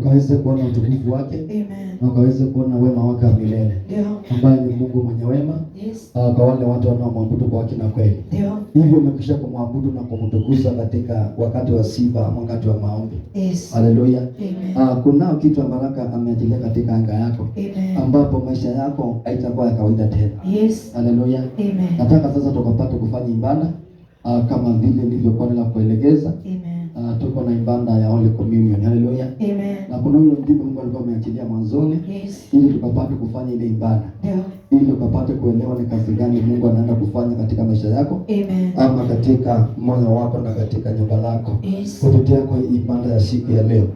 wakaweze kuona utukufu wake, na wakaweze kuona wema wake wa milele, ambaye ni Mungu mwenye wema kwa wale watu wanaomwabudu kwa haki na kweli. Hivyo umekwisha kumwabudu na kumtukuza katika wakati wa sifa, wakati wa maombi. Haleluya. Kuna kitu baraka ameajilia katika anga yako, ambapo maisha yako haitakuwa ya kawaida tena. Haleluya. Nataka sasa tukapate kufanya ibada kama vile nilivyokuwa ninakuelekeza. Tuko na ibada ya Holy Communion. Haleluya. Na kuna ule mdimu Mungu alikuwa ameachilia mwanzoni, ili tukapate kufanya ile ibada. Ili tukapate kuelewa ni kazi gani Mungu anaenda kufanya katika maisha yako, ama katika moyo wako na katika nyumba lako, kupitia kwa ibada ya siku ya leo.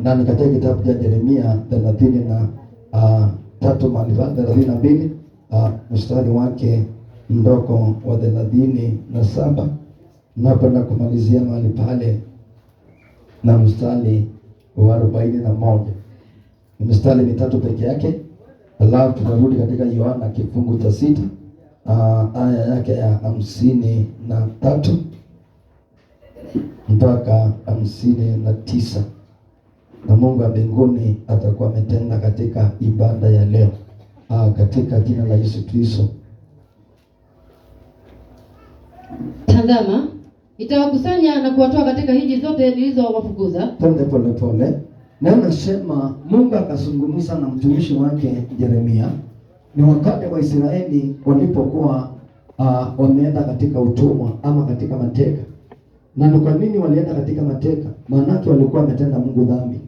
Na ni katika kitabu cha Yeremia 32 mstari wake mdogo wa 37, napenda kumalizia mahali pale na mstari wa 41. Ni mstari mitatu peke yake, alafu tunarudi katika Yohana kifungu cha 6 aya yake ya 53 mpaka 59. Na Mungu wa mbinguni atakuwa ametenda katika ibada ya leo, katika jina la Yesu Kristo. Tazama, nitawakusanya na kuwatoa katika nchi zote nilizowafukuza. Twende pole pole. Na nasema Mungu akazungumza na mtumishi wake Yeremia ni wakati wa Israeli walipokuwa wameenda katika utumwa ama katika mateka. Na ni kwa nini walienda katika mateka? Maana walikuwa wametenda Mungu dhambi.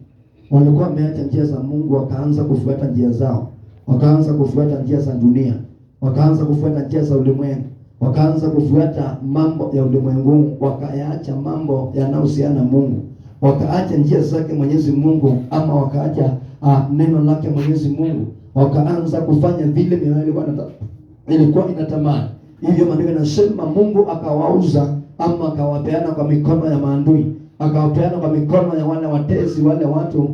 Walikuwa wameacha njia za Mungu, wakaanza kufuata njia zao. Wakaanza kufuata njia za dunia. Wakaanza kufuata njia za ulimwengu. Wakaanza kufuata mambo ya ulimwengu, wakaacha mambo yanayohusiana na Mungu. Wakaacha njia zake Mwenyezi Mungu, ama wakaacha neno lake Mwenyezi Mungu. Wakaanza kufanya vile mioyo ilikuwa inatamani. Hivyo maandiko yanasema Mungu akawauza ama akawapeana kwa mikono ya maadui. Akawapeana kwa mikono ya wale watesi, wale watu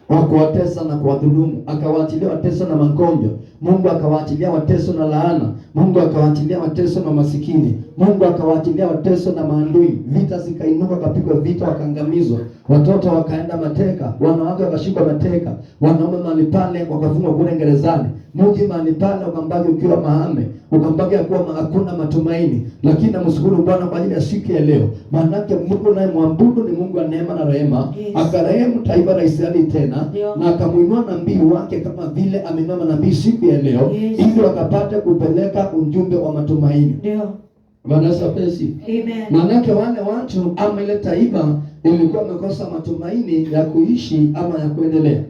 wa kuwatesa na kuwadhulumu. Akawaachilia wateso na magonjwa. Mungu akawaachilia wateso na laana. Mungu akawaachilia wateso na masikini. Mungu akawaachilia wateso na maadui. Vita zikainuka, kapigwa vita, wakaangamizwa. Watoto wakaenda mateka, wanawake wakashikwa mateka, wanaume mahali pale wakafungwa kule gerezani. Mji mahali pale ukambaki ukiwa mahame, ukambaki kuwa hakuna matumaini. Lakini namshukuru Bwana kwa ajili ya siku ya leo. Maana Mungu naye muabudu ni Mungu wa neema na rehema. Akarehemu taifa la Israeli tena, na akamuinua nabii wake kama vile ameinua nabii siku ya leo, ili wakapate kupeleka ujumbe wa matumaini. Bwana sapesi. Maana wale watu ama ile taifa ilikuwa wamekosa matumaini ya kuishi ama ya kuendelea.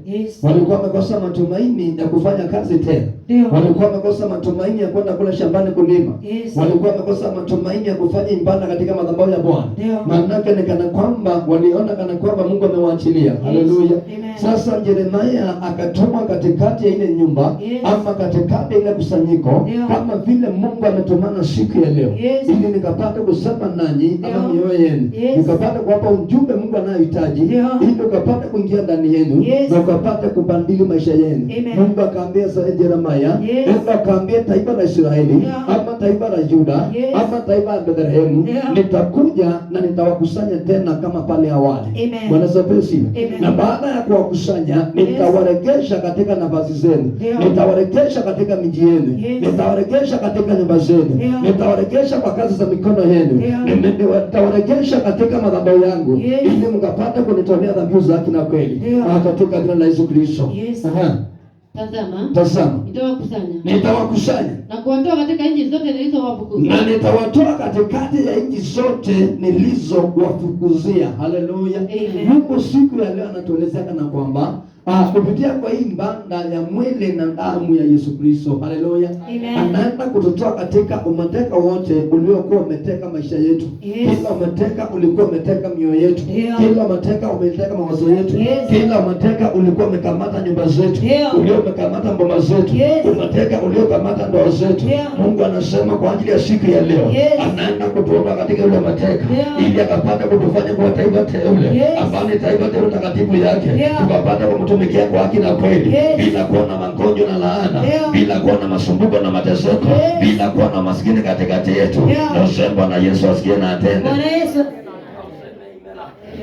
Walikuwa wamekosa matumaini ya kufanya kazi tena. Walikuwa wamekosa matumaini ya kwenda kule shambani kulima. Walikuwa wamekosa matumaini ya kufanya ibada katika madhabahu ya Bwana. Maana ni kana kwamba waliona kana kwamba Mungu amewaachilia. Haleluya. Sasa Yeremia akatumwa katikati ya ile nyumba ama katikati ya ile kusanyiko, kama vile Mungu ametumana siku ya leo, ili nikapata kusema nanyi ama mioyo yenu, nikapata kuwapa ujumbe Mungu anayohitaji, ili ukapata kuingia ndani yenu na ukapata kubadili maisha yenu. Mungu akaambia Yeremia, Mungu akaambia taifa la Israeli ama taifa la Yuda ama taifa la Bethlehemu, nitakuja na nitawakusanya tena kama pale awali. Bwana asifiwe. Na baada ya kuwakusanya, nitawarejesha katika nafasi zenu, nitawarejesha katika miji yenu, nitawarejesha katika nyumba zenu, nitawarejesha kwa kazi za mikono yenu, nitawarejesha katika madhabahu yangu, ili mkapate kunitolea dhabihu za haki na kweli, katika jina la Yesu Kristo. Tazama, nitawakusanya na kuwatoa katika nchi zote nilizowafukuza. Na nitawatoa katikati ya nchi zote nilizowafukuzia. Haleluya. Mungu siku ya leo anatuelezea kana kwamba kupitia kwa hii ibada ya mwili na damu ya Yesu Kristo. Haleluya. Anaenda kututoa katika umateka wote uliokuwa umeteka maisha yetu. Kila umateka ulikuwa umeteka mioyo yetu. Kila umateka umeteka mawazo yetu. Kila umateka ulikuwa umekamata nyumba zetu. Ulio umekamata mboma zetu. Umateka uliokamata ndoa zetu. Mungu anasema kwa ajili ya siku ya leo, anaenda kutuondoa katika ile mateka, ili akapata kutufanya kwa taifa teule, ambalo ni taifa teule takatifu yake. Tukapata kumtumikia kwa haki na kweli, bila kuwa na magonjwa na laana, bila kuwa na masumbuko na mateseko, bila kuwa na maskini katikati yetu. Na Bwana Yesu asikie na atende.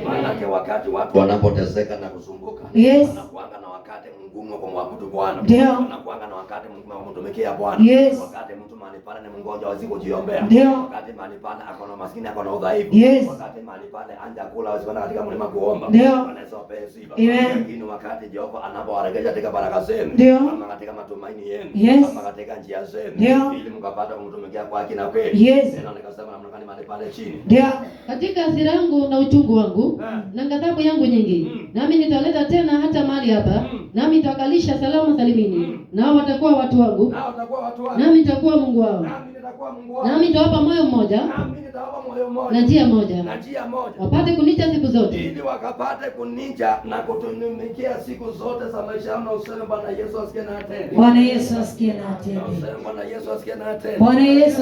Maana wakati watu wanapoteseka na kusumbuka, Yes. Wanakuanga na wakati mgumu wa kumwabudu Bwana. Ndio. Wanakuanga na wakati mgumu wa kumtumikia Bwana. Yes. Wakati mtu mahali pale ni mgonjwa hawezi kujiombea. Ndio. Wakati mahali pale ako na maskini ako na udhaifu. Yes. Wakati mahali pale anja kula hawezi kwenda katika mlima kuomba. Ndio. Wanaweza wapewe sifa. Amen. Lakini wakati Jehova anapowarejesha katika baraka zenu, Ndio. ama katika matumaini yenu, Yes. ama katika njia zenu, Ndio. ili mkapata kumtumikia kwa haki na kweli. Yes. Tena nikasema namna gani mahali pale chini. Ndio. Katika hasira yangu na uchungu wangu na ghadhabu yangu nyingi, nami nitaleta tena hata mahali hapa, nami nitawakalisha salama salimini, nao watakuwa watu wangu, Nao watakuwa watu wangu. nami nitakuwa Mungu wao, Nami nitakuwa Mungu wao. nami nitawapa moyo mmoja Nami nitawapa moyo na mmoja. njia moja, Na njia moja. wapate kunicha siku zote. Ili wakapate kunija na kutumikia siku zote za maisha yao, na useme Bwana Yesu asikie na atende. Bwana Yesu asikie na atende. Useme Bwana Yesu asikie na atende. Bwana Yesu.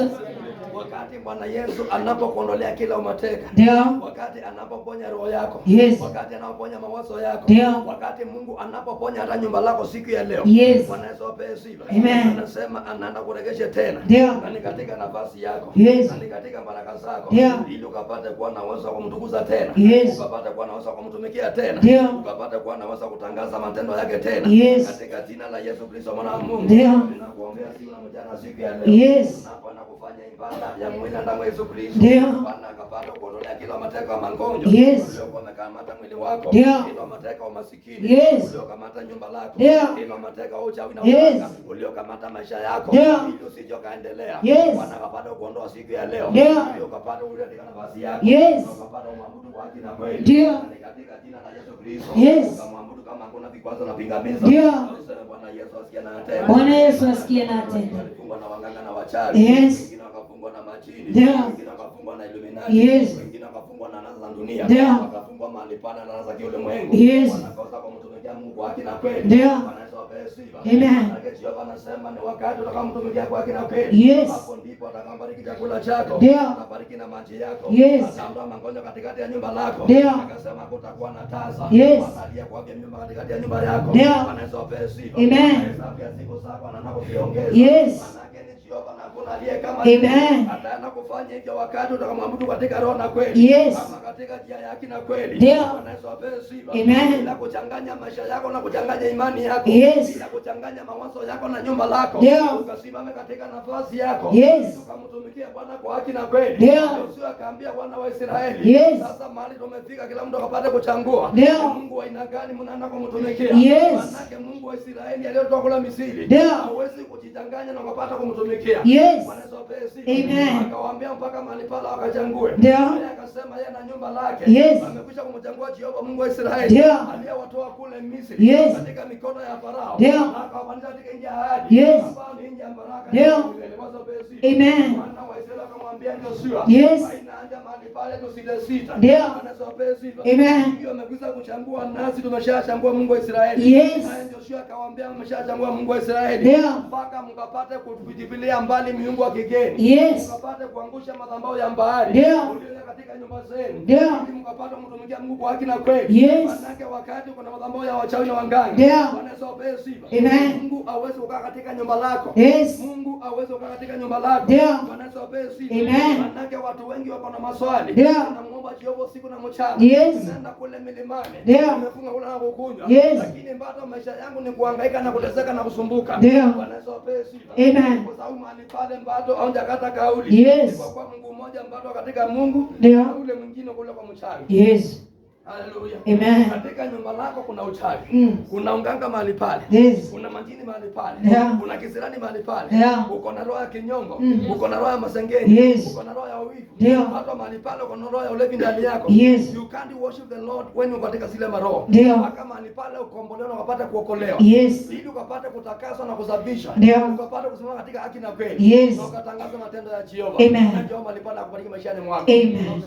Wakati Bwana Yesu anapokuondolea kila umateka, Ndio. wakati anapoponya roho yako, Yes. wakati anapoponya mawazo yako, Ndio. wakati Mungu anapoponya hata nyumba lako siku ya leo, Yes. Bwana Yesu apewe sifa. Amen. Anasema anaenda kurejesha tena, Ndio. na ni katika nafasi yako, Yes. na ni katika baraka zako, Ndio. ili ukapate kuwa na uwezo wa kumtukuza tena, Yes. ukapate kuwa na uwezo wa kumtumikia tena, Ndio. ukapate kuwa na uwezo wa kutangaza matendo yake tena, Yes. katika jina la Yesu Kristo mwana wa Mungu. Ndio. Ninakuombea siku na mchana siku ya leo. Yes. Unapoenda kufanya ibada ya mwili na damu ya Yesu Kristo. Ndio. Bwana akapata kuondolea kila mateka ya magonjwa. Yes. Uliokuwa umekamata mwili wako. Ndio. Kila mateka wa masikini. Yes. Uliokamata nyumba lako. Ndio. Kila mateka wa uchawi na Yes. uganga. Uliokamata maisha yako. Ndio. Ili usije kaendelea. Yes. Bwana akapata kuondoa siku ya leo. Ndio. Ili ukapata ule katika nafasi yako. Yes. Ukapata umwabudu kwa haki na kweli. Ndio. Ni katika jina la Yesu Kristo. Yes. Ukamwabudu kama hakuna vikwazo na pingamizi. Ndio. Useme Bwana Yesu asikie na atende. Bwana Yesu asikie na atende. Walifungwa na waganga na wachawi. Yes. Wengine wakafungwa na majini. Ndio. Wengine wakafungwa na Illuminati. Yes. Wengine wakafungwa na nasa za dunia. Ndio. Wakafungwa mahali pana na nasa za kiulimwengu. Yes. Wanakosa kumtumikia Mungu kwa haki na kweli. Ndio. Wanaweza wapewe sifa. Amen. Maana Jehova anasema ni wakati utakaomtumikia kwa haki na kweli. Yes. Hapo ndipo atakabariki chakula chako. Ndio. Atabariki na maji yako. Yes. Ataondoa magonjwa katikati ya nyumba lako. Ndio. Akasema kutakuwa na tasa. Yes. Watalia kwa nyumba katikati ya nyumba yako. Ndio. Wanaweza wapewe sifa. Amen. Hesabu ya siku zako anapoziongeza. Yes. Manake ni Jehova na hakuna aliye kama Amen. ataenda kufanya hivyo wakati utakamwabudu katika roho na kweli. Yes. Ama katika njia ya haki na kweli. Ndio. Wanaweza wapewe sifa. Amen. Bila kuchanganya maisha yako na kuchanganya imani yako. Yes. Bila kuchanganya mawazo yako na nyumba lako. Ndio. Ukasimame katika nafasi yako. Yes. Ukamtumikia Bwana kwa haki na kweli. Ndio. Usio akaambia wana wa Israeli. Yes. Sasa mahali tumefika kila mtu akapate kuchangua. Ndio. Mungu wa aina gani mnaenda kumtumikia? Yes. Manake Mungu wa Israeli aliyotoa kula Misri. Ndio. Hawezi kujichanganya na ukapata kumtumikia. Yes. Wanaweza wapewe sifa. Amen. Akawaambia mpaka mahali pale wakachangue. Ndio. Yeye akasema yeye na nyumba lake. Yes. Amekwisha kumchangua Jehova Mungu wa Israeli. Ndio. Aliyewatoa kule Misri. Yes. Katika mikono ya Farao. Ndio. Akawapandisha katika nchi ya ahadi. Yes. Ambao ni nchi ya baraka. Ndio. Wanaweza wapewe sifa. Amen. Wana wa Israeli akamwambia Joshua. Yes. Haina mahali pale tusitesita. Ndio. Wanaweza wapewe sifa. Amen. Ndio amekwisha kuchangua nasi tumeshachangua Mungu wa Israeli. Yes. Na Joshua akawaambia mmeshachangua Mungu wa Israeli. Ndio. Mpaka mkapate kutupilia mbali miungu wa kigeni. Yes. Mkapate kuangusha madhabahu ya bahari. Ndio. Ulio katika nyumba zenu. Ndio. Ili mkapate kumtumikia Mungu kwa haki na kweli. Yes. Manake wakati kuna madhabahu ya wachawi na waganga. Ndio. Wanaweza wapewe sifa. Amen. Mungu hawezi kukaa katika nyumba lako. Yes. Mungu hawezi kukaa katika nyumba lako. Ndio. Wanaweza wapewe sifa. Amen. Manake watu wengi wako na maswali. Ndio. Wanamuomba Jehova usiku na mchana. Yes. Tunaenda kule milimani. Ndio. Tumefunga kula na kukunywa. Yes. Lakini bado maisha yangu ni kuhangaika na kuteseka na kusumbuka. Ndio. Wanaweza wapewe sifa. Amen. Kwa sababu mahali pale bado haujakata kauli. Yes. Kwa kuwa Mungu mmoja bado katika Mungu. Ndio. Na ule mwingine kule kwa mchawi. Yes. Haleluya. Amen. Katika nyumba lako kuna uchawi. Mm. Kuna unganga mahali pale. Yes. Kuna majini mahali pale. Yeah. Kuna kisirani mahali pale. Yeah. Uko na roho ya kinyongo. Mm. Uko na roho ya masengeni. Yes. Uko na roho ya uwivu. Ndio. Hata mahali pale uko na roho ya ulevi ndani yako. Yes. You can't worship the Lord when uko katika zile maroho. Ndio. Mpaka mahali pale ukombolewa na ukapata kuokolewa. Yes. Ili ukapata kutakaswa na kusafishwa. Ndio. Ukapata kusimama katika haki na kweli. Yes. Na ukatangaza matendo ya Jehova. Amen. Na Jehova alipanda kubariki maishani mwako. Amen.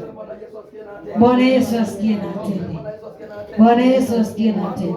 Bwana Yesu asikie na atende. Bwana Yesu asikie na atende. Bwana Yesu asikie na atende.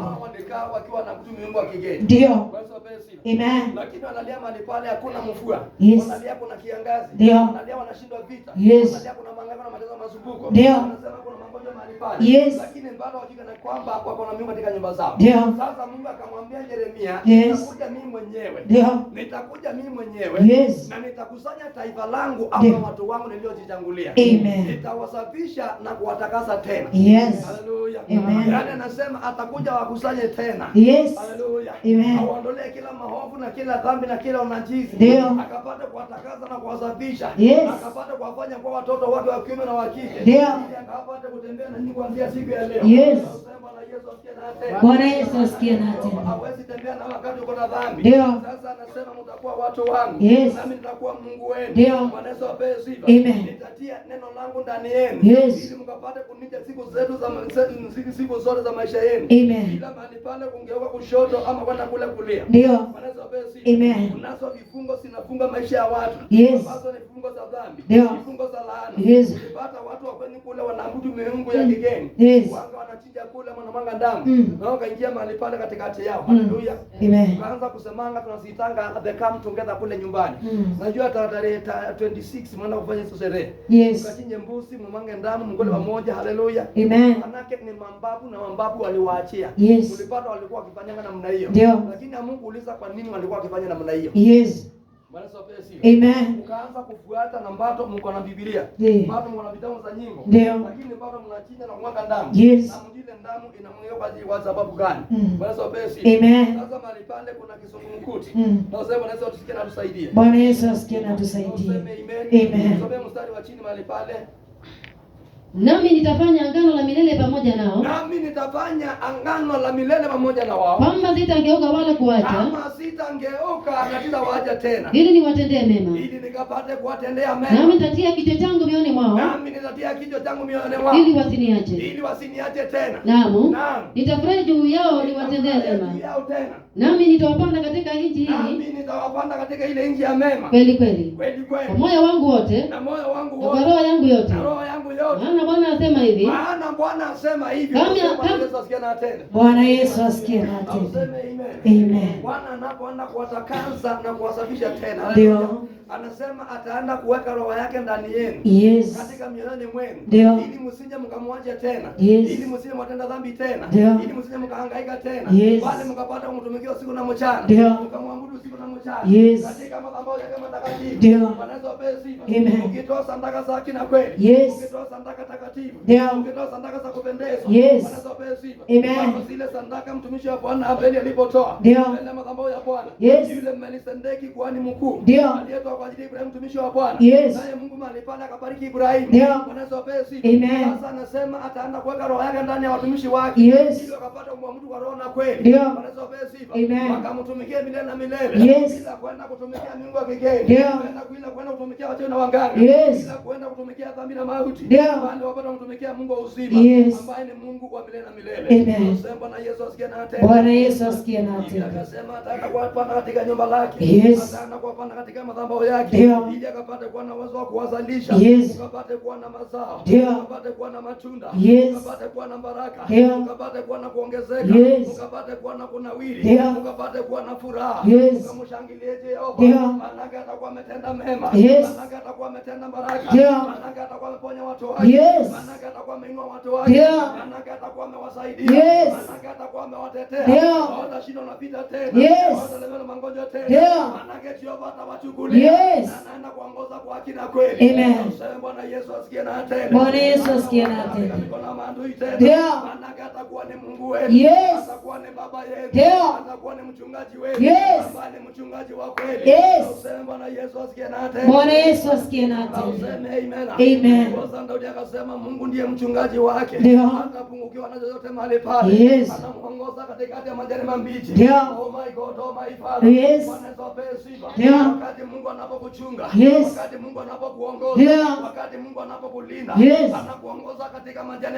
wamekaa wakiwa na mtu miungu wa kigeni. Ndio. Yesu apewe sifa. Amen. Lakini wanalia mahali pale hakuna mvua. Yes. Wanalia kuna kiangazi. Ndio. Wanalia wanashindwa vita. Yes. Wanalia kuna mangano na mateso mazumbuko. Ndio. Wanasema kuna magonjwa mahali pale. Yes. Lakini bado hakika na kwamba wako na miungu katika nyumba zao. Ndio. Sasa Mungu akamwambia Yeremia, Yes. nitakuja mimi mwenyewe. Ndio. Nitakuja mimi mwenyewe. Yes. Na nitakusanya taifa langu Ndio. ama watu wangu niliojitangulia. Amen. Nitawasafisha na kuwatakasa tena. Yes. Haleluya. Amen. Yaani anasema atakuja wakusanye tena. Yes. Haleluya. Amen. Awaondolee kila maovu na kila dhambi na kila unajisi. Ndio. Akapata kuwatakasa na kuwasafisha. Yes. Akapata kuwafanya kwa watoto wake wa kiume na wa kike. Ndio. Ili akapata kutembea na nyinyi kuanzia siku ya leo. Yes. Bwana Yesu asikie na tena. Bwana Yesu asikie na tena. Hawezi tembea na wakati uko na dhambi. Ndio. Sasa anasema mtakuwa watu wangu. Yes. Nami nitakuwa Mungu wenu. Ndio. Bwana Yesu apewe sifa. Amen. Nitatia neno langu ndani yenu. Yes. Ili mkapate kunija siku zote za maisha yenu. Amen. Kila mahali pale kungeuka kushoto ama kwenda kule kulia. Ndio. Bwana Yesu apewe sifa. Amen. Unazo vifungo zinafunga maisha ya watu. Yes. Ambazo ni vifungo za dhambi. Ndio. Vifungo za laana. Yes. Ukipata watu wa kwenu kule wanaabudu miungu ya kigeni. Yes. Wanga wanachinja kule mwanamanga damu. Na wakaingia mahali pale katikati yao. Hallelujah. Amen. Tukaanza kusemanga tunazitanga the come together kule nyumbani. Najua tarehe 26 mwana kufanya hizo sherehe. Yes. Ukachinje mbuzi, mwanamanga damu, mngole pamoja. Haleluya. Amen. Manake ni mambabu na mambabu waliwaachia. Yes. Ulipata walikuwa wakifanya namna hiyo. Ndio. Lakini Mungu uliza kwa nini walikuwa wakifanya namna hiyo. Yes. Bwana Yesu apewe sifa. Amen. Ukaanza kufuata na mbato mko na Biblia. Ndio. Bado mko na vitabu za nyimbo. Ndio. Lakini bado mnachinja na kumwaga damu. Yes. Na mjile damu inamweka kwa sababu gani? Bwana Yesu apewe sifa. Amen. Sasa mahali pale kuna kisungumkuti. Na useme Bwana Yesu atusikie na tusaidie. Bwana Yesu asikie na tusaidie. Useme amen. Amen. Usome mstari wa chini mahali pale. Nami nitafanya agano la milele pamoja nao, Nami nitafanya angano la milele pamoja na wao. kwamba sitageuka wala kuacha, Kama sitangeuka katika waja tena. ili niwatendee mema. Ili nikapate kuwatendea Nami mema. nitatia kichwa changu mioyoni mwao, Nami nitatia kichwa changu mioyoni mwao. ili wasiniache. Ili wasiniache tena. Naam, Naam. nitafurahi juu yao niwatendee mema. Juu yao tena. Nami nitawapanda katika nchi Nami hii nitawapanda katika ile nchi ya mema. kweli kweli, Kweli kwa kweli. moyo wangu wote Na moyo wangu na kwa wote. roho yangu yote. Na roho yangu yote. Maana Bwana asema hivi, Maana Bwana asema hivi. Kama- Bwana Yesu asikie na tena. Bwana Yesu asikie na tena. Useme amen. Amen. Bwana anapoenda kuwatakasa na kuwasafisha tena. Ndio. Haleluya. Anasema ataenda kuweka roho yake ndani yenu. Yes. Katika mioyoni mwenu. Ndio. Ili msije mkamwache tena. Yes. Ili msije mtenda dhambi tena. Ndio. Ili msije mkahangaika tena. Yes. Bali mkapata kumtumikia usiku na mchana. Ndio. Mkamwabudu usiku na mchana. Yes. Katika madhabahu yake matakatifu. Ndio. Bwana Yesu apewe sifa. Amen. Ukitoa sadaka za haki na kweli. Yes. Ukitoa sadaka takatifu. Ndio. Ukitoa sadaka za kupendeza. Yes. Bwana Yesu apewe sifa. Amen. Kama zile sadaka mtumishi wa Bwana Abeli alipotoa. Ndio. Mbele ya madhabahu ya Bwana. Yes. Yule Melkisedeki kuhani mkuu. Ndio. Aliyetoa kwa ajili ya Ibrahimu mtumishi wa Bwana. Yes. Naye Mungu mahali pale akabariki Ibrahimu. Ndio. Bwana Yesu apewe sifa. Amen. Sasa anasema ataenda kuweka roho yake ndani ya watumishi wake. Yes. Ili wakapata kumwabudu kwa roho na kweli. Ndio. Bwana Yesu apewe sifa. Amen. Wakamtumikia milele na milele. Yes. Bila kwenda kutumikia miungu ya kigeni. Ndio. Bila kwenda kutumikia wachawi na waganga. Yes. Bila kwenda kutumikia dhambi na mauti. Ndio. Bali wapata kumtumikia Mungu wa uzima. Yes. Ambaye ni Mungu wa milele na milele. Amen. Sema Bwana Yesu asikie na tena. Bwana Yesu asikie na Ili tena. akasema ataenda kuwapanda katika nyumba lake. Yes. Ataenda kuwapanda katika madhabahu yake. Ndio. Ili akapate kuwa na uwezo wa kuwazalisha. Yes. Ukapate kuwa na mazao. Ndio. Ukapate kuwa na matunda. Yes. Ukapate kuwa na baraka. Ndio. Ukapate kuwa na kuongezeka. Yes. Ukapate kuwa na kunawiri. Ndio. Ukapate kuwa na furaha. Yes. Ukamshangilie Jehova. Ndio. Maana atakuwa ametenda mema. Yes. Maana atakuwa ametenda baraka. Ndio. Maana atakuwa ameponya watu wake. Yes. Maana atakuwa ameinua watu wake. Ndio. Maana atakuwa amewasaidia. Yes. Maana atakuwa amewatetea. Ndio. Hawatashinda na vita tena. Yes. Hawatalemewa na magonjwa tena. Ndio. Maana Jehova atawachukulia. Yes. Na anaenda kuongoza kwa haki na kweli. Amen. Useme Bwana Yesu asikie na tena. Bwana Yesu asikie na tena. Mikono maadui tena. Ndio. Maana atakuwa ni Mungu wetu. Yes. Atakuwa ni baba yetu. Ndio. Atakuwa ni mchungaji wetu. Yes. Ambaye ni mchungaji wa kweli. Yes. Useme Bwana Yesu asikie na tena. Bwana Yesu asikie na tena. Useme amen. Amen. Kwa Daudi akasema Mungu ndiye mchungaji wake. Ndio. Hatapungukiwa na chochote mahali pale. Yes. Anamuongoza katikati ya majani mabichi. Ndio. Oh my God, oh my Father. Yes. Bwana Yesu apewe sifa. Ndio. Wakati Mungu anapokuchunga. Yes. Wakati Mungu anapokuongoza. Ndio. Wakati Mungu anapokulinda. Yes. Anakuongoza katika majani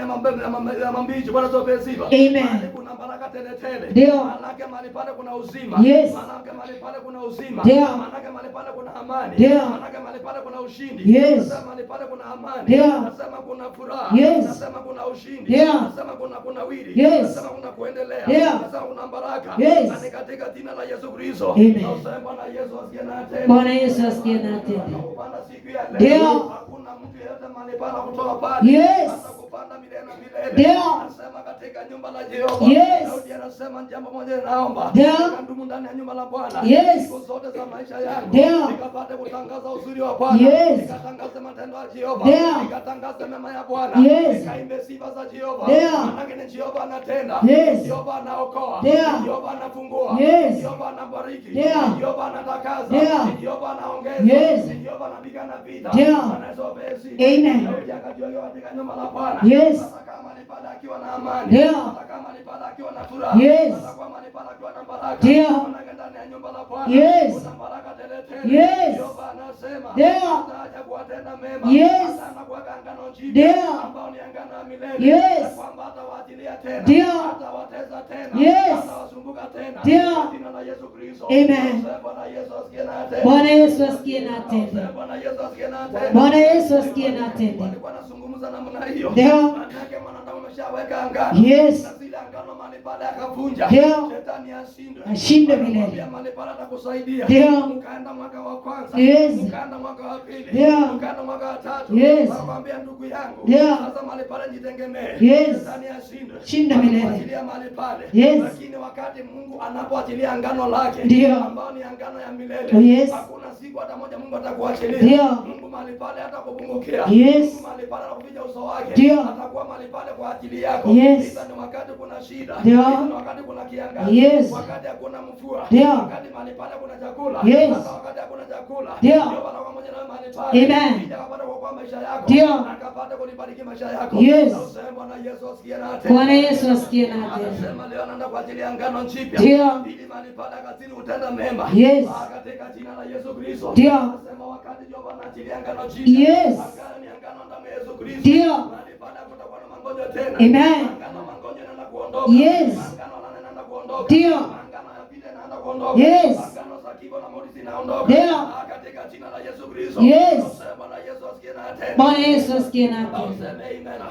ya mabichi. Bwana Yesu apewe sifa. Amen. Mahali kuna baraka tele. Ndio. Manake mahali pale kuna uzima. Yes. Manake mahali pale kuna uzima. Ndio. Manake mahali pale kuna amani. Ndio. Manake mahali pale kuna ushindi. Yes. Nasema mahali pale kuna amani. Ndio. Nasema kuna furaha. Yes. Nasema kuna ushindi. Ndio. Nasema kuna wili. Yes. Nasema kuna kuendelea. Ndio. Nasema kuna baraka. Yes. Na ni katika jina la Yesu Kristo. Amen. Nasema Bwana Yesu asikie na tena. Bwana Yesu asikie na atende. Kupanda siku ya leo. Ndio. Hakuna mtu yeyote mahali pale kutoka pale. Yes. Atakupanda milele na milele. Ndio. Nasema katika nyumba la Jehova. Yes. Daudi anasema jambo moja naomba. Ndio. Ndumu ndani ya nyumba la Bwana. Yes. Siku zote za maisha yangu. Ndio. Nikapate kutangaza uzuri wa Bwana. Yes. Nikatangaze matendo ya Jehova. Ndio. Nikatangaze mema ya Bwana. Yes. Nikaimbe sifa za Jehova. Ndio. Maana ni Jehova anatenda. Yes. Jehova anaokoa. Ndio. Jehova anafungua. Yes. Jehova anabariki. Ndio. Jehova anatakaza. Ndio. Jehova anaongeza. Yes. Jehova anapigana vita. Ndio. Anazobesi. Amen. Daudi akajiweka katika nyumba la Bwana. Yes. Hata kama alipanda akiwa na amani. Ndio. Hata kama alipanda akiwa na furaha. Yes. Hata kama alipanda akiwa na baraka. Ndio. Maana ndani ya nyumba la Bwana. Yes. Kuna baraka tele tele. Yes. Jehova anasema. Ndio. Ataja kuwatenda mema. Yes. Ataanza kuweka agano jipya. Ndio. Ambao ni agano la milele. Yes. Na kwamba atawaachilia tena. Ndio. Atawateza tena. Yes. Atawasumbuka tena. Ndio. Kwa jina la Yesu Kristo. Amen. Bwana Yesu asikie na atende. Bwana Yesu asikie na atende. Bwana Yesu asikie na atende. Bwana Yesu asikie na atende. Walikuwa wanazungumza namna hiyo. Ndio. Manake mwanadamu ameshaweka angano. Yes. Na zile angano mahali pale akavunja. Ndio. Shetani ashindwe. Ashindwe milele. Akamwambia mahali pale atakusaidia. Ndio. Mkaenda mwaka wa kwanza. Yes. Mkaenda mwaka wa pili. Ndio. Mkaenda mwaka wa tatu. Yes. Akamwambia ndugu yangu. Ndio. Sasa mahali pale jitegemee. Yes. Shetani ashindwe. Ashindwe milele. Akamwachilia mahali pale. Yes. Lakini wakati Mungu anapoachilia angano lake. Ndio. Ambao ni angano ya milele. Yes. Hakuna siku hata moja Mungu atakuachilia. Ndio. Mungu mahali pale atakupungukia. Yes. Mungu mahali pale atakuficha uso wake. Ndio. Atakuwa mahali pale kwa ajili yako. Yes. Hizo ni wakati kuna shida. Ndio. Hizo ni wakati kuna kiangazi. Yes. Wakati hakuna mvua. Ndio. Wakati mahali pale kuna chakula. Yes. Hata wakati hakuna chakula. Ndio. Bwana pamoja na mahali pale. Amen. Ili akapate kuokoa maisha yako. Ndio. Akapate kulibariki maisha yako. Yes. Na useme Bwana Yesu asikie na atende. Bwana Yesu asikie na atende. Anasema leo anaenda kwa ajili ya ngano jipya. Ndio. Ili mahali pale akatili utenda mema. Yes. Katika jina la Yesu Kristo. Ndio. Anasema wakati Jehova anaachilia ngano jipya. Yes. Agano ni agano damu ya Yesu Kristo. Ndio. Mahali pale kutakuwa na magonjwa tena. Amen. Agano magonjwa yanaenda kuondoka. Yes. Agano yanaenda kuondoka. Ndio. Agano ya vile yanaenda kuondoka. Yes. Agano za kifo na mauti zinaondoka. Ndio. Katika jina la Yesu Kristo. Yes. Anasema Bwana Yesu asikie na atende. Bwana Yesu asikie na atende. Useme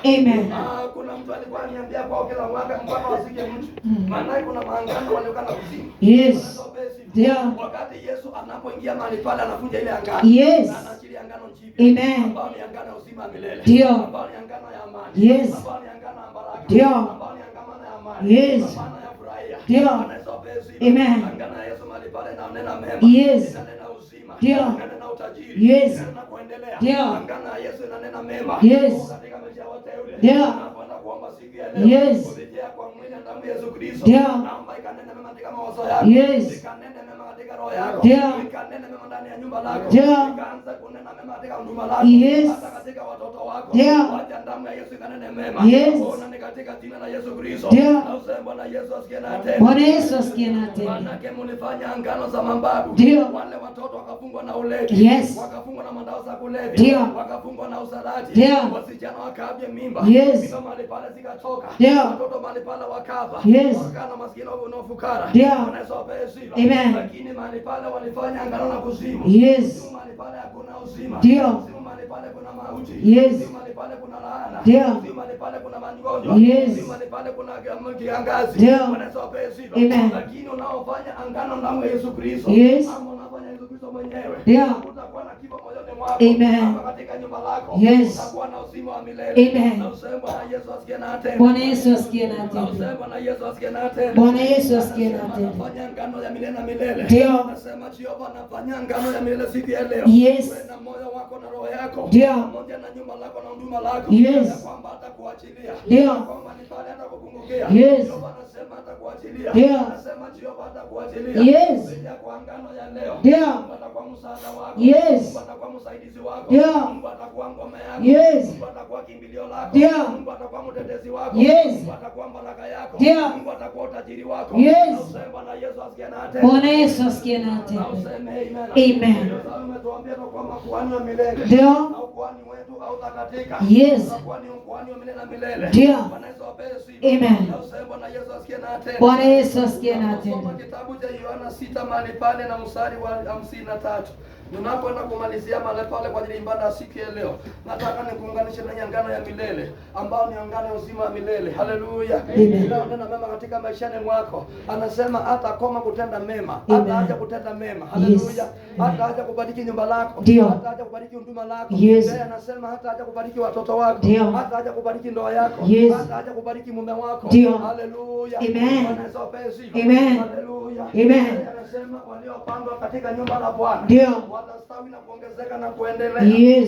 amen. Amen. Kuna mtu alikuwa ananiambia kwa kila mwaka mfano asike mtu. Maana kuna maangano waliokuwa na kuzimu. Yes. Ndio. Wakati Yesu anapoingia mahali pale anavunja ile angano. Yes. Na anaachilia angano jipya. Amen. Ambao ni angano ya uzima milele. Ndio. Ambao ni angano ya amani. Yes. Ambao ni angano ya baraka. Ndio. Ambao ni angano ya amani. Yes. Ambao ya furahia. Ndio. Anaisopesi. Amen. Angano ya Yesu mahali pale inanena mema. Yes. Inanena uzima. Ndio. Inanena utajiri. Yes. Inanena kuendelea. Ndio. Angano ya Yesu inanena mema. Yes. Katika maisha yote yule. Ndio. Unapoenda kuomba siku ya leo. Yes. Kupitia kwa mwili na damu ya Yesu Kristo. Ndio. Naomba ikanene mema katika mawazo yako. Yes. Ikanene mema katika roho yako. Ndio. Ikanene mema ndani ya nyumba lako. Ndio. Ikaanza kunena mema katika huduma lako. Yes. Hata katika watoto wako. Ndio. Wacha damu ya Yesu ikanene mema. Yes. Ona ni katika jina la Yesu Kristo. Ndio. Na useme Bwana Yesu asikie na atende. Bwana Yesu asikie na atende. Manake mulifanya ngano za mababu. Ndio. Wale watoto wakafungwa na ulevi. Yes. Wakafungwa na madawa za kulevya. Ndio. Wakafungwa na usarati. Ndio. Wasichana wakaabia mimba. Yes. Mimba mahali pale zikatoka. Ndio. Watoto mahali pale wakava. Yes. Wakana maskini na ufukara. Ndio. Wanaweza wapewe sifa. Amen. Lakini mahali pale walifanya ngano na kuzimu. Yes. Mahali pale hakuna uzima. Ndio. Mahali pale kuna mauti. Yes. Mahali pale kuna laana. Ndio. Mahali pale kuna magonjwa. Yes. Mahali pale kuna kiangazi. Ndio. Wanaweza wapewe sifa. Amen. Lakini unaofanya angano na Yesu Kristo. Yes. Ama unafanya Yesu Kristo mwenyewe. Ndio. Utakuwa na kifo moyoni mwako. Amen. Ama katika nyumba lako. Yes. Utakuwa na uzima wa milele. Amen. Na useme Bwana Yesu asikie na atende. Bwana Yesu asikie na Na atende. useme Bwana Yesu asikie na atende. Bwana Yesu asikie na atende. Anafanya ngano ya milele na milele. Ndio. Nasema Jehova anafanya ngano ya milele siku ya leo. Yes. Wewe na moyo wako na roho yako. Ndio. Pamoja na nyumba lako na huduma lako. Yes. Ya kwamba atakuachilia. Ndio. Ya kwamba ni pale atakupungukia. Yes. Jehova anasema atakuachilia. Ndio. Anasema Jehova atakuachilia. Yes. Kupitia kwa ngano ya leo. Ndio. Mungu atakuwa msaada wako. Yes. Mungu atakuwa msaidizi wako. Ndio. Mungu atakuwa ngome yako. Yes. Mungu atakuwa kimbilio lako. Ndio. Mungu atakuwa mtetezi wako. Yes. Mungu atakuwa baraka yako. Ndio. Mungu atakuwa utajiri wako. Yes. Na useme Bwana Yesu asikie na atende. Bwana Yesu asikie na Na atende. useme amen. Amen. Ndio umetuambia kwa makuhani wa milele. Ndio. Au kuhani wetu au takatika. Yes. Kuhani wa milele na milele. Ndio. Bwana Yesu apewe sifa. Amen. Na useme Bwana Yesu asikie na na atende. Bwana Yesu asikie na atende. Soma kitabu cha Yohana 6 mahali pale na mstari wa 53. Ninapoenda kumalizia mahali pale kwa ajili ya ibada ya siku ya leo, nataka nikuunganishe na nyangano ya milele ambao ni angano ya uzima wa milele. Haleluya. Ninaona mema katika maishani mwako. Anasema hata koma kutenda mema, hata acha kutenda mema. Haleluya. Hata acha kubariki nyumba lako, hata acha kubariki huduma lako. Yeye anasema hata acha kubariki watoto wako, hata acha kubariki ndoa yako, hata acha kubariki mume wako. Haleluya. Amen. Amen. Haleluya. Amen. Anasema waliopandwa katika nyumba la Bwana watastawi na kuongezeka na kuendelea.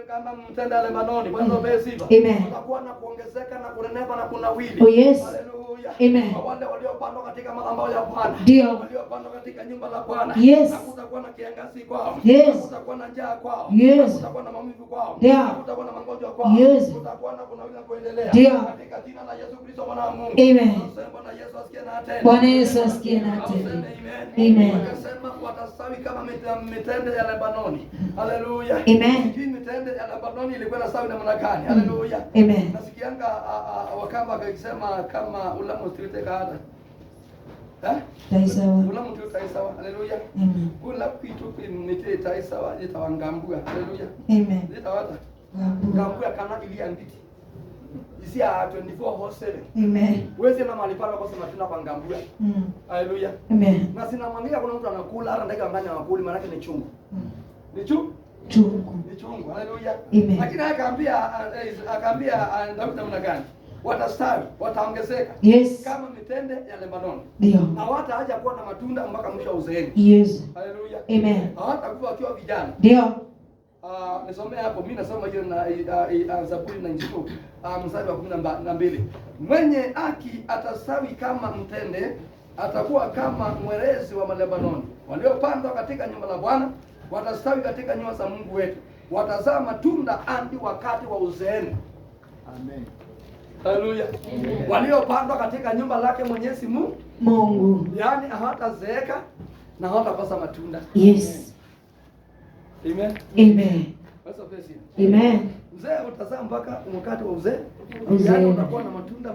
Kama mtende ya Lebanoni. Bwana asifiwe. Amen. Watakuwa na kuongezeka na kunenepa na kunawili. Oh yes. Haleluya. Amen. Wale waliopandwa katika madhabahu ya Bwana, waliopandwa katika nyumba la Bwana, hakutakuwa na kiangazi kwao, hakutakuwa na njaa kwao, hakutakuwa na maumivu kwao, hakutakuwa na magonjwa kwao, kutakuwa na kunawili na kuendelea katika jina la Yesu Kristo Bwana wa Mungu. Amen. Bwana Yesu asikie na atende. Bwana Yesu asikie na atende. Amen. Wakasema watastawi kama mitende ya Lebanoni. Haleluya. Amen. Hii mitende ya Lebanoni ilikuwa inastawi namna gani? Haleluya. Amen. Nasikianga Wakamba akisema kama ulamu tuliteka hata. Taisawa. Ulamu tulitaisawa. Haleluya. Amen. Ulamu kitu kimite taisawa jitawangambua. Haleluya. Amen. Jitawata. Ngambua kana ilia ngiti. Isi ya 24/7. Amen. Wezi na mahali pale kwa sema tuna pangambua. Haleluya. Amen. Na sinamwambia kuna mtu anakula hata ndege ambaye anakula maana yake ni chungu. Ni chungu. Ni chungu. Haleluya. Lakini akaambia Daudi namna gani? Watastawi, wataongezeka. Yes. Kama mitende ya Lebanon. Ndio. Na hawataacha kuwa na matunda mpaka mwisho wa uzeeni. Yes. Haleluya. Amen. Hawatakufa wakiwa vijana. Ndio. Nisomea hapo, mimi nasoma hiyo na Zaburi 92 mstari wa 12. Mwenye haki atastawi kama mtende, atakuwa kama mwerezi wa Lebanoni. Waliopandwa katika nyumba la Bwana watastawi katika nyumba za Mungu wetu, watazaa matunda hadi wakati wa uzeeni. Amen. Haleluya. Waliopandwa katika nyumba lake Mwenyezi Mungu, yaani hawatazeeka na hawatakosa matunda. Yes. Amen. Amen. Basi pesi. Amen. Mzee utazaa mpaka wakati wa uzee. Yaani utakuwa na matunda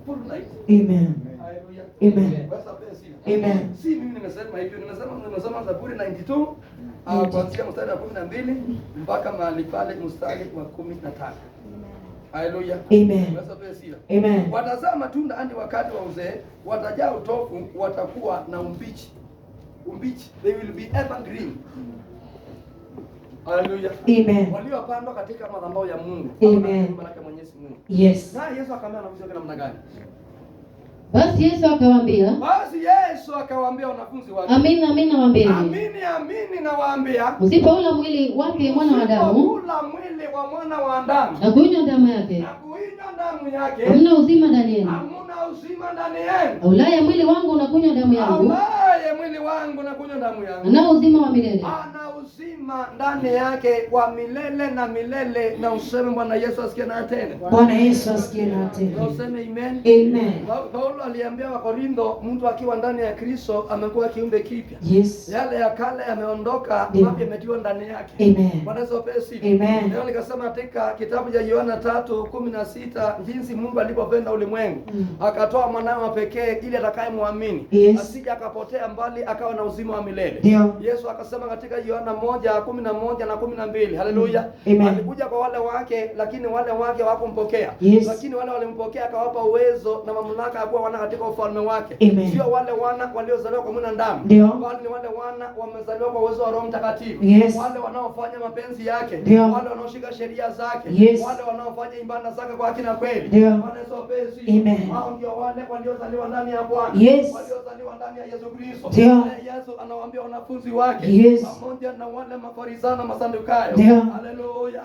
full life. Amen. Haleluya. Amen. Basi pesi. Amen. Si mimi nimesema hivyo, nimesoma Zaburi 92 kuanzia mstari wa 12 mpaka mahali pale mstari wa 15. Haleluya. Amen. Basi pesi. Amen. Watazaa matunda hadi wakati wa uzee, watajaa utofu, watakuwa na umbichi. They will be evergreen. Haleluya. Amen. Waliopandwa katika madhabahu ya Mungu. Amen. Baraka Mwenyezi Mungu. Yes. Na Yesu akamwambia wanafunzi wake namna gani? Basi Yesu akawaambia wanafunzi wake, Amini nawaambia, amini nawaambia, msipoula mwili wake mwana wa Adamu na kuinywa damu yake, hamna uzima ndani yenu. Aulaye mwili wangu na kunywa damu yangu ana uzima wa milele. Ana uzima ndani yake wa milele na milele. Na useme Bwana Yesu asikie na atende. Bwana Yesu asikie na atende. Na useme amen. Amen. Paulo aliambia Wakorintho, mtu akiwa ndani ya Kristo amekuwa kiumbe kipya. Yes. Yale ya kale yameondoka, mapya yametiwa ndani yake. Amen. Bwana Yesu apesi. Amen. Leo nikasema katika kitabu cha Yohana 3:16 jinsi Mungu alipopenda ulimwengu akatoa mwanawe pekee ili atakayemwamini asije akapotea mbali akawa na uzima wa milele. Yesu akasema katika Yohana 1:11 na 12. Haleluya. Alikuja kwa wale wake, lakini wale wake hawakumpokea. Lakini wale walimpokea akawapa uwezo na mamlaka ya kuwa wana katika ufalme wake. Sio wale wana waliozaliwa kwa mwili na damu, bali ni wale wana wamezaliwa kwa uwezo wa Roho Mtakatifu. Wale wanaofanya mapenzi yake, wale wanaoshika sheria zake, wale wanaofanya ibada zake kwa haki na kweli. Bwana Yesu apesi. Hao ndio wale waliozaliwa ndani ya Bwana, waliozaliwa ndani ya Yesu Kristo. Yesu anawaambia wanafunzi wake pamoja na wale Mafarisayo na Masadukayo. Haleluya.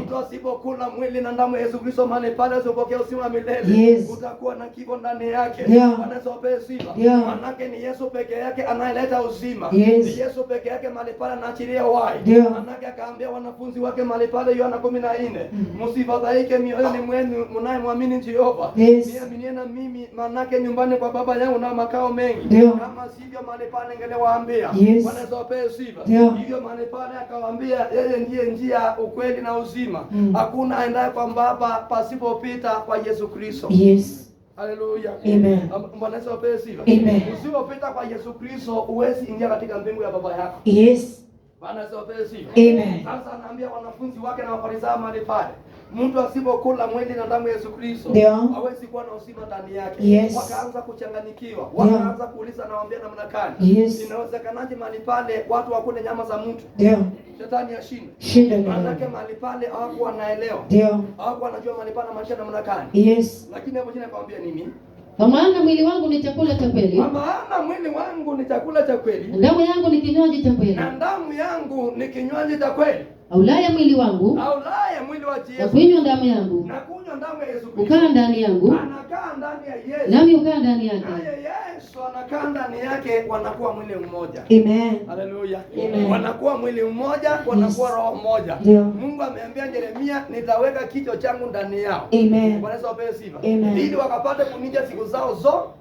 Mtu asipokula mwili na damu ya Yesu Kristo mahali pale asipokea uzima wa milele, utakuwa na kifo ndani yake. Bwana Yesu apesi. Manake ni Yesu peke yake anayeleta uzima. Ni Yesu peke yake mahali pale anaachilia uhai. Manake akaambia wanafunzi wake mahali pale Yohana 14, msifadhaike mioyoni mwenu mnayemwamini Jehova. Niamini na mimi, manake nyumbani kwa Baba yangu na makao mengi. Kama sivyo mahali pale ningeliwaambia. Bwana Yesu apesi. Hivyo mahali Bwana akawaambia yeye ndiye njia, ukweli na uzima. Hakuna aendaye kwa Baba pasipopita kwa Yesu Kristo. Yes. Haleluya. Amen. Bwana Yesu apewe sifa. Amen. Usipopita kwa Yesu Kristo huwezi ingia katika mbingu ya Baba yako. Yes. Bwana Yesu apewe sifa. Amen. Sasa anaambia wanafunzi wake na Mafarisayo mahali pale, mtu asipokula mwili na damu ya Yesu Kristo hawezi kuwa na uzima ndani yake. Yes. Wakaanza kuchanganyikiwa, wakaanza kuuliza, nawaambia namna gani? Yes. Inawezekanaje mahali pale watu wakule nyama za mtu? Ndio. Shetani ashinde. Shinda Manake mahali pale hawakuwa wanaelewa. Ndio. Hawakuwa wanajua mahali pale maisha namna gani. Yes. Lakini hapo jina kawaambia nini? Kwa maana mwili wangu ni chakula cha kweli, Kwa maana mwili wangu ni chakula cha kweli, damu yangu ni kinywaji cha kweli. na damu yangu ni kinywaji cha kweli. Aulaye mwili wangu Aulaye mwili wa na Yesu kunywa damu yangu na kunywa damu ya Yesu Kristo ukaa ndani yangu, anakaa ndani ya Yesu, nami ukaa ndani yake. naye Yesu anakaa ndani yake, wanakuwa mwili mmoja. Amen. Haleluya. Amen. Wanakuwa mwili mmoja, wanakuwa roho moja. Ndio. Mungu ameambia Yeremia, nitaweka kichwa changu ndani yao. Amen. Bwana Yesu apewe sifa. Amen. Ili wakapate kunija siku zao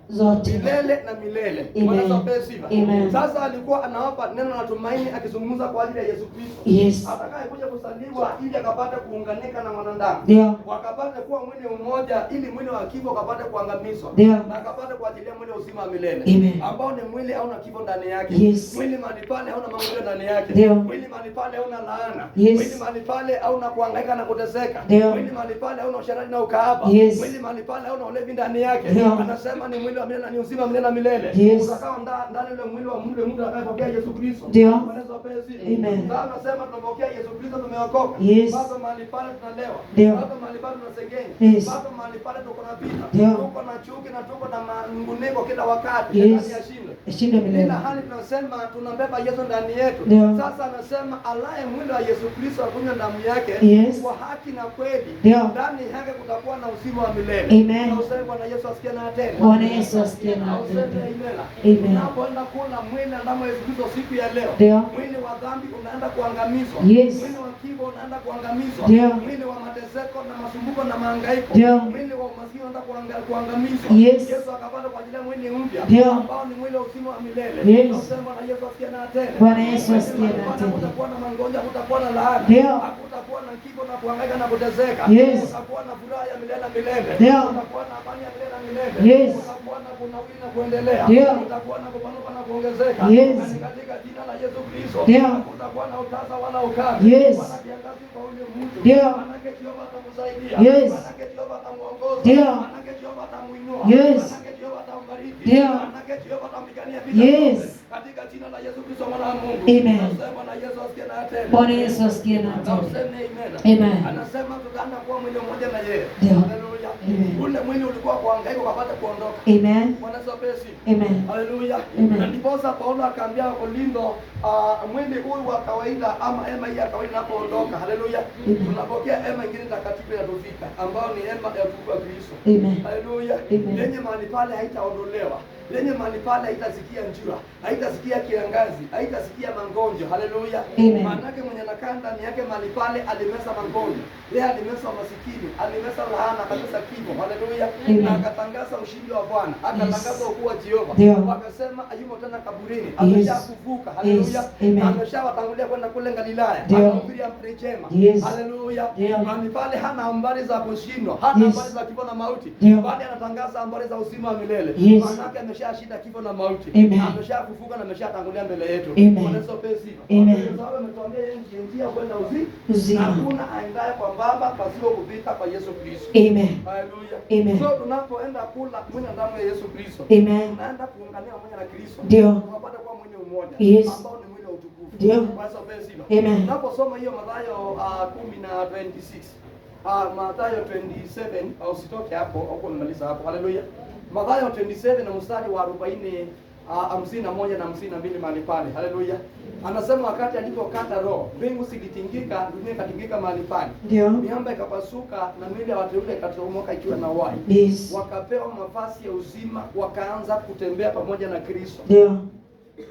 Zote. milele na milele. Amen. Bwana Yesu apewe sifa. Amen. Sasa alikuwa anawapa neno la tumaini akizungumza kwa ajili ya Yesu Kristo. Yes. Atakayekuja kusaliwa ili akapate kuunganika na mwanadamu. Ndio. Wakapate kuwa mwili mmoja ili mwili wa kifo ukapate kuangamizwa. Ndio. Na akapate kuachilia mwili wa uzima wa milele. Amen. Ambao ni mwili hauna kifo ndani yake. Yes. Mwili mahali pale hauna maumivu ndani yake. Ndio. Mwili mahali pale hauna laana. Yes. Mwili mahali pale hauna kuhangaika na kuteseka. Ndio. Mwili mahali pale hauna usherati na ukahaba. Yes. Mwili mahali pale hauna ulevi ndani yake. Ndio. Anasema ni mwili wa milele na ni uzima milele na milele. Yes. Utakaa ndani ule mwili wa mtu atakayepokea Yesu Kristo. Ndio. Bwana Yesu apewe sifa. Amen. Sasa anasema tunapokea Yesu Kristo, tumeokoka. Yes. Bado mahali pale tunalewa. Ndio. Bado mahali pale tunasengenya. Yes. Bado mahali pale tuko na vita. Ndio. Tuko na chuki na tuko na manunguniko kila wakati. Yes. Shetani ashinde. Shinda milele. Kila hali tunasema tunambeba Yesu ndani yetu. Ndio. Sasa anasema alaye mwili wa Yesu Kristo akunywa damu yake Yes. kwa haki na kweli. Ndio. Ndani yake kutakuwa na uzima wa milele. Amen. Na useme Bwana Yesu asikie na tena. Bwana Yesu asikie na Useme tena. amen. Amen. Unapoenda kula mwili na damu ya Yesu Kristo siku ya leo, Ndio. mwili wa dhambi unaenda kuangamizwa. Yes. Mwili wa kifo unaenda kuangamizwa. Ndio. Mwili wa mateseko na masumbuko na mahangaiko. Ndio. Mwili wa umaskini unaenda kuangamizwa. Yes. Yesu akapata kwa ajili ya mwili mpya Ndio. ambao ni mwili wa uzima wa milele. Yes. Nasema Bwana Yesu asikie na tena. Bwana Yesu asikie na tena. Hakutakuwa na magonjwa, hakutakuwa na laana. Ndio. Hakutakuwa na kifo na kuhangaika na kuteseka. Yes. Kutakuwa na furaha ya milele na milele. Ndio. Kutakuwa na amani ya milele na milele. Yes. Kutakuwa na kunawiri na kuendelea. Ndio. Kutakuwa na kupanuka na kuongezeka. Yes. Na ni katika jina la Yesu Kristo. Ndio. Kutakuwa na utasa wala ukame. Yes. Wala kiangazi kwa ule mtu. Ndio. Manake Jehova atakusaidia. Yes. Manake Jehova atamuongoza. Ndio. Manake Jehova atamuinua. Yes. Manake Jehova atambariki. Ndio. Manake Jehova atampigania vita. Yes. zote. Katika jina la Yesu Kristo mwana wa Mungu. Amen. Nasema Bwana Yesu asikie na tena. Bwana Yesu asikie na Na tena. useme amen. Amen. Anasema tutaenda kuwa mwili mmoja na yeye. Ndio. Haleluya. Amen. Ule mwili ulikuwa kuhangaika ukapata kuondoka. Amen. Bwana Yesu apewe sifa. Amen. Haleluya. Amen. Na ndiposa Paulo akaambia Korintho, mwili huu wa kawaida ama hema hii ya kawaida inapoondoka. Haleluya. Tunapokea hema nyingine takatifu inatufika ambao ni hema ya utukufu wa Kristo. Amen. Haleluya. Amen. Lenye mahali pale haitaondolewa. Lenye mahali pale haitasikia njua, haitasikia kiangazi, haitasikia magonjwa. Haleluya. Amen. Maanake mwenye anakaa ndani yake mahali pale alimesa magonjwa. Yeye alimesa masikini, alimesa laana, akamesa kifo. Haleluya. Amen. Na akatangaza ushindi wa Bwana, akatangaza ukuu wa Jehova. Ndio. Wakasema hayumo tena kaburini, ameshafufuka. Haleluya. Yes. Amen. Na ameshawatangulia kwenda kule Galilaya. Ndio. Anahubiri habari njema. Yes. Haleluya. Ndio. Mahali pale hana habari za kushindwa, hana Yes. habari za kifo na mauti. Ndio. Bali anatangaza habari za uzima wa milele. Yes. Maanake ameshashinda kifo na mauti. Amen. Ameshafufuka na ameshatangulia mbele yetu. Amen. Bwana Yesu apewe sifa. Amen. Sababu ametuambia yeye ndiye njia kwenda Uzima. Hakuna aendaye kwa Baba pasipo kupita kwa Yesu Kristo. Amen. Haleluya. Amen. So tunapoenda kula mwili na damu ya Yesu Kristo, Amen. tunaenda kuunganika pamoja na Kristo. Ndio. Tunapata kuwa mwili mmoja Yes. ambao ni mwili wa utukufu. Ndio. Bwana Yesu apewe sifa. Amen. Tunaposoma hiyo Mathayo 10:26. Mathayo 27 au sitoke hapo au nimaliza hapo. Haleluya. Mathayo 27 na mstari wa 40 51 na 52 mahali pale. Haleluya. Anasema wakati alipokata roho, mbingu zilitingika, dunia ikatingika mahali pale. Ndio. Miamba ikapasuka na miili ya wateule ikatomoka ikiwa na uhai. Yes. Wakapewa mavazi ya uzima, wakaanza kutembea pamoja na Kristo. Ndio.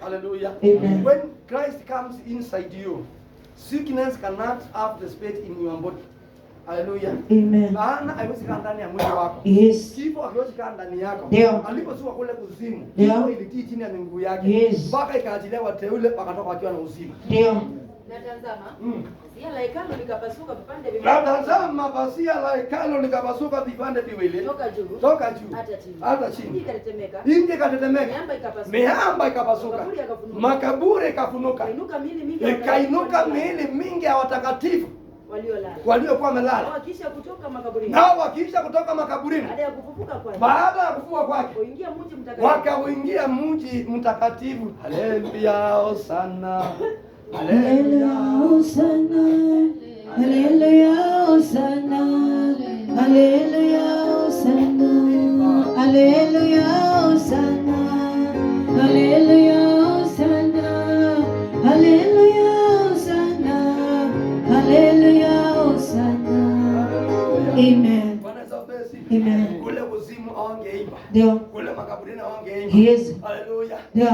Hallelujah. Amen. When Christ comes inside you, sickness cannot have the space in your body. Hallelujah. Amen. Laana haiwezi kaa ndani ya mwili wako. Yes. Kifo hakiwezi kaa ndani yako. Ndio. Alipozuka kule kuzimu, Ndio. kifo ilitii chini ya miguu yake. Yes. Mpaka ikaachilia wateule wakatoka wakiwa na uzima. Ndio. Pazia la hekalu likapasuka vipande viwili. Na tazama pazia la hekalu likapasuka vipande viwili. Toka juu. Hata chini. Inje ikatetemeka. Miamba ikapasuka. Makaburi ikafunuka. Ikainuka miili mingi ya watakatifu waliokuwa wamelala. Nao wakiisha kutoka makaburini, baada ya kufufuka kwake, wakauingia mji mtakatifu. Haleluya, hosana. Haleluya, hosana. Haleluya, hosana. Haleluya, hosana. Haleluya, hosana. Haleluya, hosana. Haleluya, hosana. Haleluya, hosana. Amen. Amen. Kule kuzimu awangeimba. Ndio. Kule makaburini awangeimba. Yes. Haleluya. Ndio.